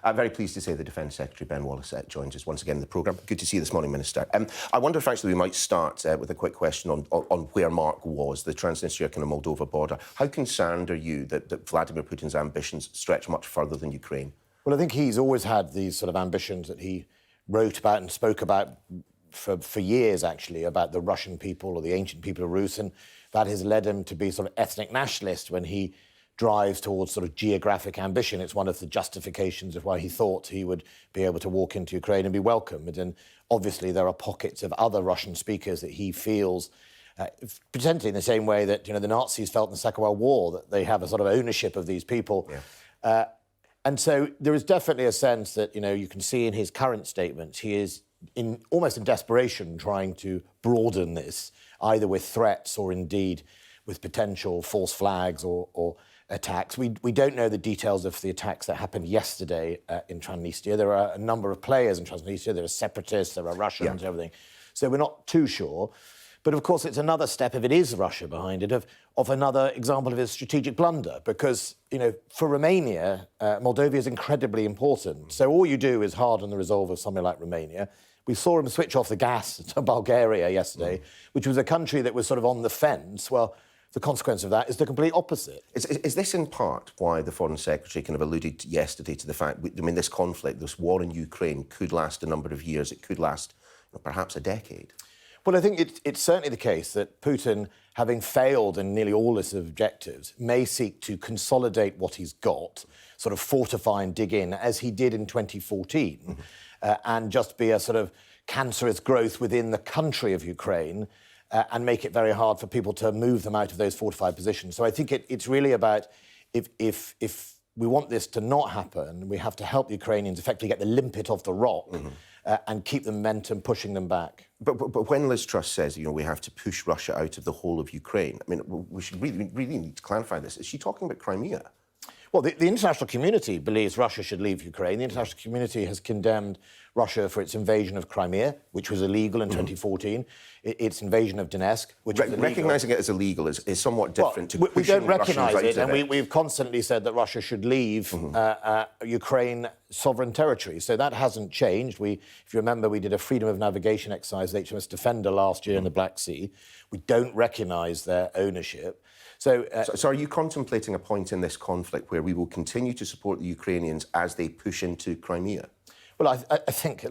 I'm very pleased to say the Defence Secretary, Ben Wallace, joins us once again in the programme. Good to see you this morning, Minister. I wonder if actually we might start with a quick question on where Mark was, the Transnistria kind of Moldova border. How concerned are you that Vladimir Putin's ambitions stretch much further than Ukraine? Well, I think he's always had these sort of ambitions that he wrote about and spoke about for years, actually, about the Russian people or the ancient people of Rus, and that has led him to be sort of ethnic nationalist when he drives towards sort of geographic ambition. It's one of the justifications of why he thought he would be able to walk into Ukraine and be welcomed. And obviously there are pockets of other Russian speakers that he feels, potentially in the same way that, the Nazis felt in the Second World War, that they have a sort of ownership of these people. Yeah. And so there is definitely a sense that, you can see in his current statements, he is almost in desperation trying to broaden this, either with threats or indeed with potential false flags or attacks. We don't know the details of the attacks that happened yesterday in Transnistria. There are a number of players in Transnistria. There are separatists, there are Russians, and everything. So we're not too sure. But of course, it's another step, if it is Russia behind it, of another example of his strategic blunder. Because, for Romania, Moldova is incredibly important. So all you do is harden the resolve of something like Romania. We saw him switch off the gas to Bulgaria yesterday, which was a country that was sort of on the fence. Well, the consequence of that is the complete opposite. Is this in part why the Foreign Secretary kind of alluded yesterday to the fact, this conflict, this war in Ukraine could last a number of years, it could last perhaps a decade? Well, I think it's certainly the case that Putin, having failed in nearly all his objectives, may seek to consolidate what he's got, sort of fortify and dig in, as he did in 2014, and just be a sort of cancerous growth within the country of Ukraine, and make it very hard for people to move them out of those fortified positions. So I think it's really about if we want this to not happen, we have to help the Ukrainians effectively get the limpet off the rock and keep the momentum pushing them back. But when Liz Truss says, we have to push Russia out of the whole of Ukraine, we should really need to clarify this. Is she talking about Crimea? Well, the international community believes Russia should leave Ukraine. The international community has condemned Russia for its invasion of Crimea, which was illegal in 2014, its invasion of Donetsk, which was illegal. Recognising it as illegal is somewhat different to pushing we don't recognise it, and it. We've constantly said that Russia should leave Ukraine sovereign territory. So that hasn't changed. If you remember, we did a freedom of navigation exercise with HMS Defender last year in the Black Sea. We don't recognise their ownership. So are you contemplating a point in this conflict where we will continue to support the Ukrainians as they push into Crimea? Well, I think,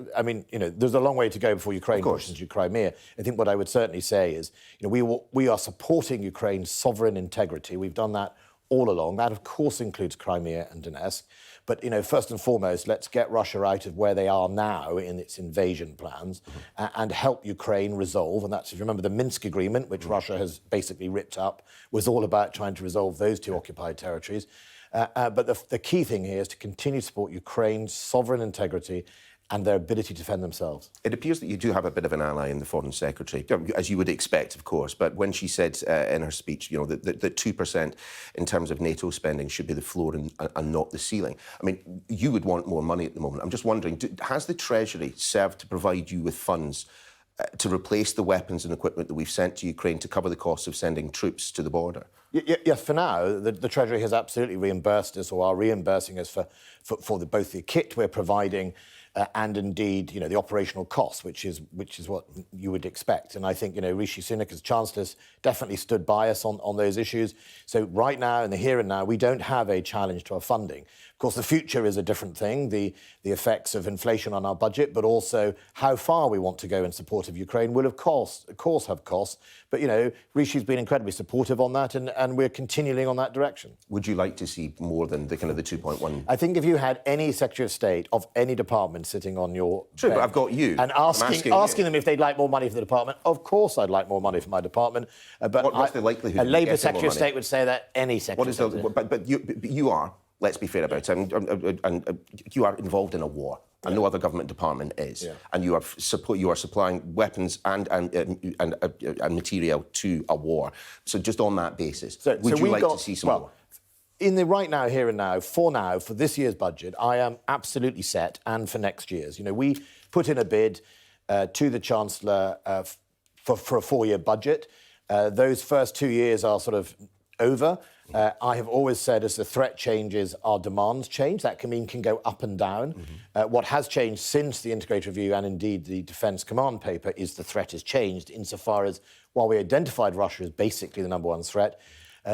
there's a long way to go before Ukraine pushes into Crimea. I think what I would certainly say is, we are supporting Ukraine's sovereign integrity. We've done that all along. That, of course, includes Crimea and Donetsk. But, first and foremost, let's get Russia out of where they are now in its invasion plans and help Ukraine resolve. And that's, if you remember, the Minsk agreement, which Russia has basically ripped up, was all about trying to resolve those two occupied territories. But the key thing here is to continue to support Ukraine's sovereign integrity and their ability to defend themselves. It appears that you do have a bit of an ally in the Foreign Secretary, as you would expect, of course, but when she said in her speech, that 2% in terms of NATO spending should be the floor and not the ceiling. You would want more money at the moment. I'm just wondering, has the Treasury served to provide you with funds to replace the weapons and equipment that we've sent to Ukraine to cover the costs of sending troops to the border? Yes, for now, the Treasury has absolutely reimbursed us or are reimbursing us for both the kit we're providing and indeed, the operational costs, which is what you would expect. And I think, Rishi Sunak as Chancellor definitely stood by us on those issues. So right now, in the here and now, we don't have a challenge to our funding. Of course, the future is a different thing, the effects of inflation on our budget, but also how far we want to go in support of Ukraine will, of course, have costs. But, Rishi's been incredibly supportive on that, and we're continuing on that direction. Would you like to see more than the 2.1? I think if you had any Secretary of State of any department sitting on your True, but I've got you. And asking them if they'd like more money for the department, of course I'd like more money for my department. But what's the likelihood? A Labour Secretary of State would say that any Secretary of State. But you are, let's be fair about it, and you are involved in a war. And no other government department is, and you are supplying weapons and material to a war. So just on that basis, would you like to see some more? In the right now, here and now, for this year's budget, I am absolutely set, and for next year's. We put in a bid to the Chancellor for a 4-year budget. Those first 2 years are sort of over. I have always said as the threat changes, our demands change. That can go up and down. What has changed since the integrated review and indeed the Defence Command paper is the threat has changed insofar as while we identified Russia as basically the number one threat,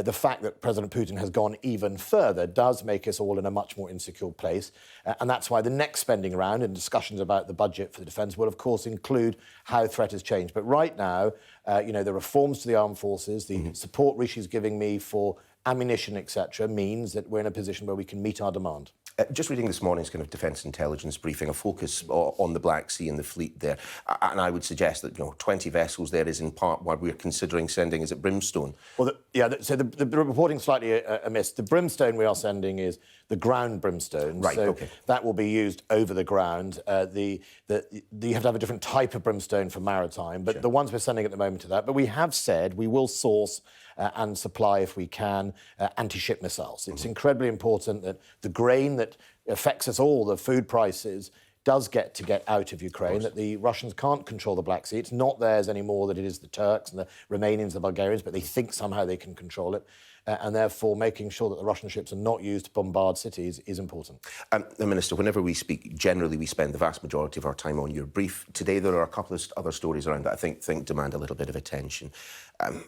the fact that President Putin has gone even further does make us all in a much more insecure place. And that's why the next spending round and discussions about the budget for the defence will, of course, include how the threat has changed. But right now, the reforms to the armed forces, the support Rishi's giving me for ammunition, etc., means that we're in a position where we can meet our demand. Just reading this morning's kind of defence intelligence briefing, a focus on the Black Sea and the fleet there, and I would suggest that 20 vessels there is in part why we're considering sending, is it Brimstone? Well, so the reporting's slightly amiss. The Brimstone we are sending is the ground Brimstone. Right, so okay. That will be used over the ground. You have to have a different type of Brimstone for maritime, but the ones we're sending at the moment are that. But we have said we will source and supply, if we can, anti-ship missiles. It's incredibly important that the grain that affects us all, the food prices, does get out of Ukraine, that the Russians can't control the Black Sea. It's not theirs anymore, that it is the Turks and the Romanians, the Bulgarians, but they think somehow they can control it. And therefore making sure that the Russian ships are not used to bombard cities is important. The Minister, whenever we speak, generally we spend the vast majority of our time on your brief. Today there are a couple of other stories around that I think demand a little bit of attention.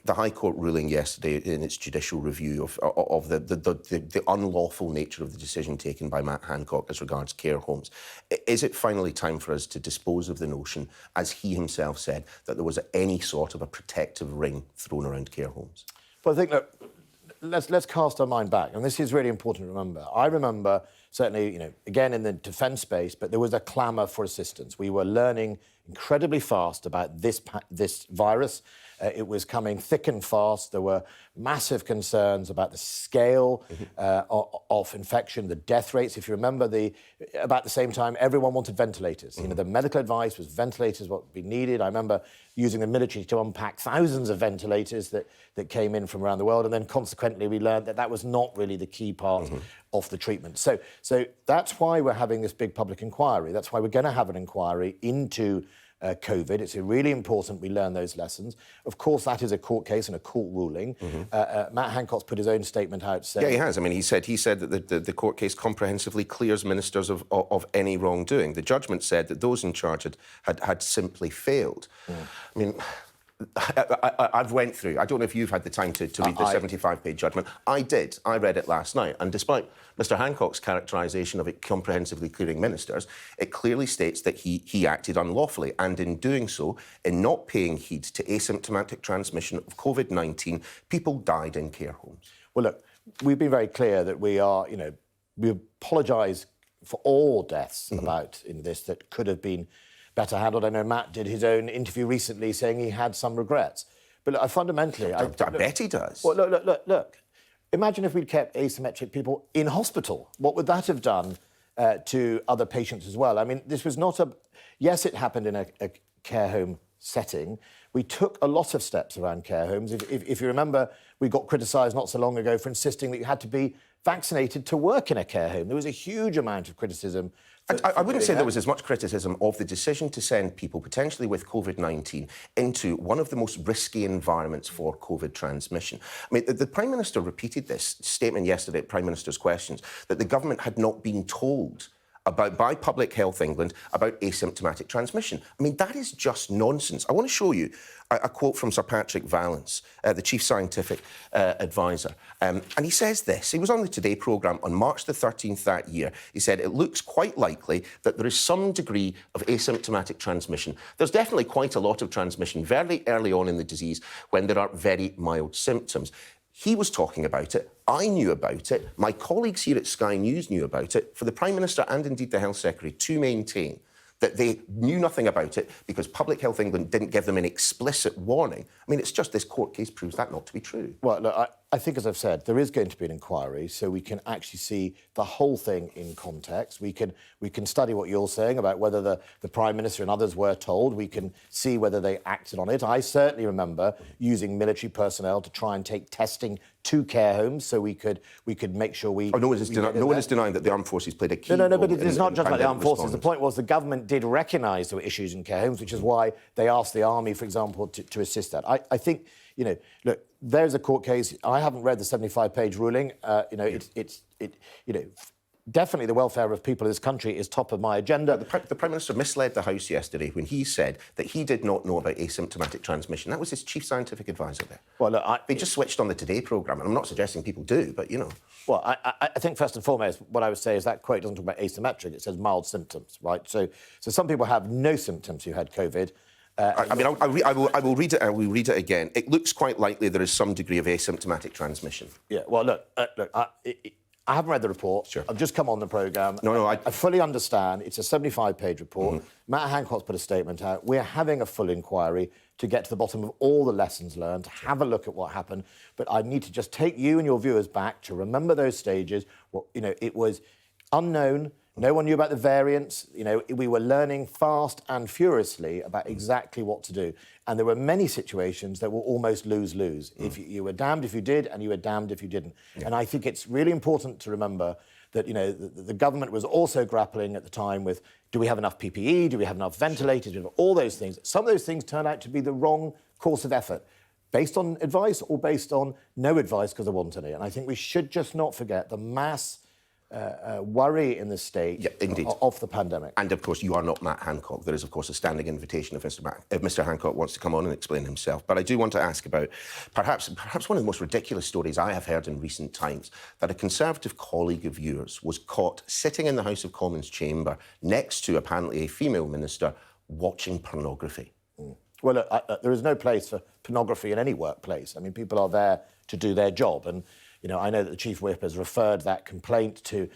The High Court ruling yesterday in its judicial review of the unlawful nature of the decision taken by Matt Hancock as regards care homes. Is it finally time for us to dispose of the notion, as he himself said, that there was any sort of a protective ring thrown around care homes? Well, I think that let's cast our mind back, and this is really important to remember. I remember, certainly, again in the defence space, but there was a clamour for assistance. We were learning incredibly fast about this virus. It was coming thick and fast. There were massive concerns about the scale of infection, the death rates. If you remember, about the same time, everyone wanted ventilators. The medical advice was ventilators, what would be needed. I remember using the military to unpack thousands of ventilators that came in from around the world, and then consequently we learned that was not really the key part of the treatment. So that's why we're having this big public inquiry. That's why we're going to have an inquiry into COVID. It's really important we learn those lessons. Of course, that is a court case and a court ruling. Matt Hancock's put his own statement out saying... Yeah, he has. I mean, he said that the court case comprehensively clears ministers of any wrongdoing. The judgment said that those in charge had simply failed. I mean... I've went through, I don't know if you've had the time to read the 75-page judgment. I did. I read it last night. And despite Mr Hancock's characterisation of it comprehensively clearing ministers, it clearly states that he acted unlawfully. And in doing so, in not paying heed to asymptomatic transmission of COVID-19, people died in care homes. Well, look, we've been very clear that we apologise for all deaths about in this that could have been better handled. I know Matt did his own interview recently saying he had some regrets. But look, fundamentally... I bet he does. Well, look. Imagine if we'd kept asymmetric people in hospital. What would that have done to other patients as well? I mean, this was not a... Yes, it happened in a care home setting. We took a lot of steps around care homes. If you remember, we got criticised not so long ago for insisting that you had to be vaccinated to work in a care home. There was a huge amount of criticism. I wouldn't say there was as much criticism of the decision to send people potentially with COVID-19 into one of the most risky environments for COVID transmission. I mean, the Prime Minister repeated this statement yesterday at Prime Minister's Questions, that the government had not been told by Public Health England about asymptomatic transmission. I mean, that is just nonsense. I want to show you a quote from Sir Patrick Vallance, the Chief Scientific Advisor. And he says this. He was on the Today programme on March the 13th that year. He said, it looks quite likely that there is some degree of asymptomatic transmission. There's definitely quite a lot of transmission very early on in the disease when there are very mild symptoms. He was talking about it. I knew about it. My colleagues here at Sky News knew about it. For the Prime Minister and indeed the Health Secretary to maintain that they knew nothing about it because Public Health England didn't give them an explicit warning. I mean, it's just this court case proves that not to be true. Well, look, I think, as I've said, there is going to be an inquiry so we can actually see the whole thing in context. We can study what you're saying about whether the Prime Minister and others were told. We can see whether they acted on it. I certainly remember using military personnel to try and take testing to care homes so we could make sure we... Oh, no one is denying that the armed forces played a key role. No, but it's not just about the armed forces. The point was the government did recognise there were issues in care homes, which is why they asked the army, for example, to assist that. I think look, there's a court case. I haven't read the 75-page ruling. Definitely the welfare of people in this country is top of my agenda. The Prime Minister misled the House yesterday when he said that he did not know about asymptomatic transmission. That was his chief scientific advisor there. Well, look, they just switched on the Today programme, and I'm not suggesting people do, but, Well, I think first and foremost, what I would say is that quote doesn't talk about asymmetric, it says mild symptoms, right? So some people have no symptoms who had COVID. I will read it. I will read it again. It looks quite likely there is some degree of asymptomatic transmission. Yeah. Well, look. I haven't read the report. Sure. I've just come on the programme. No, I fully understand. It's a 75-page report. Mm-hmm. Matt Hancock's put a statement out. We're having a full inquiry to get to the bottom of all the lessons learned, to have a look at what happened. But I need to just take you and your viewers back to remember those stages. It was unknown. No one knew about the variants. We were learning fast and furiously about exactly what to do. And there were many situations that were almost lose-lose. If you were damned if you did, and you were damned if you didn't. Yeah. And I think it's really important to remember that, the government was also grappling at the time with, do we have enough PPE? Do we have enough ventilators? All those things. Some of those things turned out to be the wrong course of effort, based on advice or based on no advice because there wasn't any. And I think we should just not forget the mass worry in the state of the pandemic. And, of course, you are not Matt Hancock. There is, of course, a standing invitation if Mr Hancock wants to come on and explain himself. But I do want to ask about perhaps one of the most ridiculous stories I have heard in recent times, that a Conservative colleague of yours was caught sitting in the House of Commons chamber next to, apparently, a female minister watching pornography. Well, look, there is no place for pornography in any workplace. I mean, people are there to do their job. And I know that the Chief Whip has referred that complaint to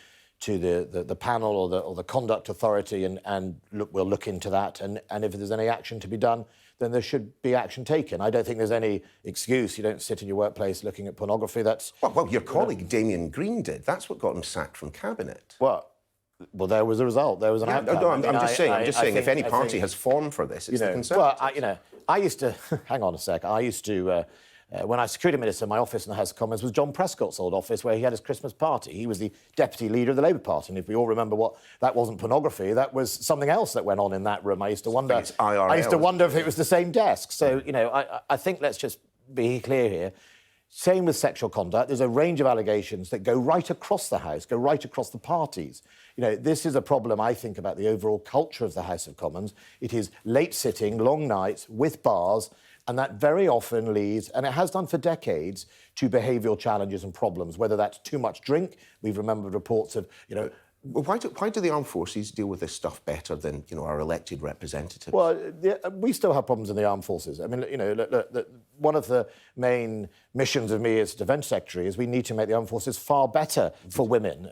the panel or the conduct authority, and we'll look into that. And if there's any action to be done, then there should be action taken. I don't think there's any excuse. You don't sit in your workplace looking at pornography. That's well, your colleague Damian Green did. That's what got him sacked from cabinet. Well, there was a result. There was an outcome. No, I'm just saying. If any party has formed for this, it's the Conservatives. Well, I used to hang on a sec. I used to. When I was security minister, my office in the House of Commons was John Prescott's old office, where he had his Christmas party. He was the deputy leader of the Labour Party, and if we all remember that wasn't pornography, that was something else that went on in that room. I used to wonder if it was the same desk. So, I think let's just be clear here. Same with sexual conduct. There's a range of allegations that go right across the House, go right across the parties. This is a problem, I think, about the overall culture of the House of Commons. It is late sitting, long nights, with bars. And that very often leads, and it has done for decades, to behavioural challenges and problems, whether that's too much drink. We've remembered reports of, Well, why do the armed forces deal with this stuff better than our elected representatives? Well, we still have problems in the armed forces. I mean, one of the main missions of me as Defence Secretary is we need to make the armed forces far better for women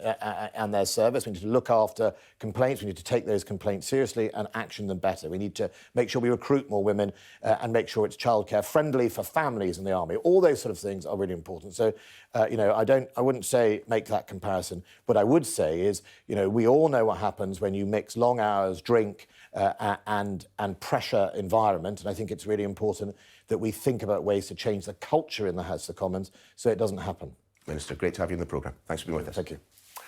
and their service. We need to look after complaints. We need to take those complaints seriously and action them better. We need to make sure we recruit more women and make sure it's childcare friendly for families in the army. All those sort of things are really important. So, I wouldn't say make that comparison. What I would say is, we all know what happens when you mix long hours, drink, and pressure environment. And I think it's really important that we think about ways to change the culture in the House of Commons so it doesn't happen. Minister, great to have you in the programme. Thanks for being with us. Thank you.